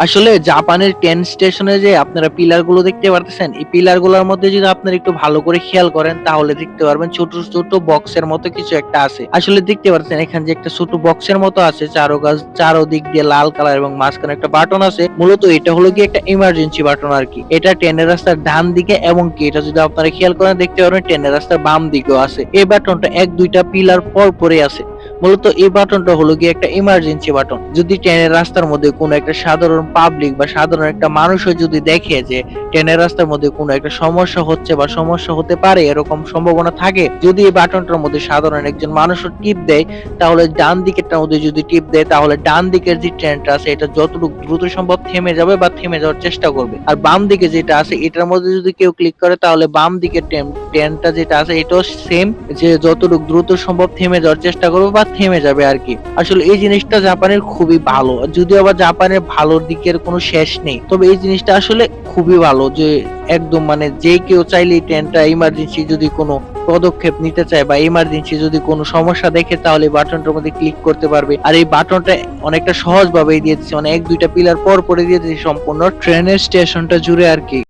আসলে জাপানের ট্রেন স্টেশনে যে আপনারা পিলার গুলো দেখতে পারতেছেন, এই পিলার গুলোর মধ্যে যদি আপনারা একটু ভালো করে খেয়াল করেন তাহলে দেখতে পারবেন ছোট ছোট বক্সের মতো কিছু একটা আছে। আসলে দেখতে পাচ্ছেন এখানে যে একটা ছোট বক্সের মতো আছে, চারোদিক দিয়ে লাল কালার এবং মাঝখানে একটা বাটন আছে। মূলত এটা হলো কি একটা ইমার্জেন্সি বাটন আর কি। এটা ট্রেনের রাস্তার ডান দিকে এবং কি এটা যদি আপনারা খেয়াল করেন দেখতে পারবেন ট্রেনের রাস্তার বাম দিকেও আছে। এই বাটনটা এক দুইটা পিলার পর পরে আছে। মূলত এই বাটনটা হলো গিয়ে একটা ইমার্জেন্সি বাটন। যদি ট্রেনের রাস্তার মধ্যে কোনো একটা সাধারণ পাবলিক বা সাধারণ একটা মানুষও যদি দেখে যে ট্রেনের রাস্তার মধ্যে কোনো একটা সমস্যা হচ্ছে বা সমস্যা হতে পারে এরকম সম্ভাবনা থাকে, যদি এই বাটনটার মধ্যে সাধারণ একজন মানুষও টিপ দেয় তাহলে ডান দিকেরটার মধ্যে যদি টিপ দেয় তাহলে ডান দিকের যে ট্রেনটা আছে এটা যতটুকু দ্রুত সম্ভব থেমে যাবে বা থেমে যাওয়ার চেষ্টা করবে। আর বাম দিকে যেটা আছে এটার মধ্যে যদি কেউ ক্লিক করে তাহলে বাম দিকের ট্রেনটা যেটা আছে এটাও সেম, যে যতটুকু দ্রুত সম্ভব থেমে যাওয়ার চেষ্টা করবে বা থেমে যাবে আর কি। আসলে এই জিনিসটা জাপানের খুবই ভালো, যদিও আবার জাপানের ভালোর দিকের কোনো শেষ নেই, তবে এই জিনিসটা আসলে খুবই ভালো যে একদম মানে যে কেউ চাইলে ট্রেনটা ইমার্জেন্সি যদি কোনো পদক্ষেপ নিতে চায় বা ইমার্জেন্সি যদি কোনো সমস্যা দেখে তাহলে বাটনটার মধ্যে ক্লিক করতে পারবে। আর এই বাটনটা অনেকটা সহজ ভাবে দিয়ে দিচ্ছে, মানে এক দুইটা পিলার পর পরে দিয়ে দিচ্ছে সম্পূর্ণ ট্রেনের স্টেশনটা জুড়ে আর কি।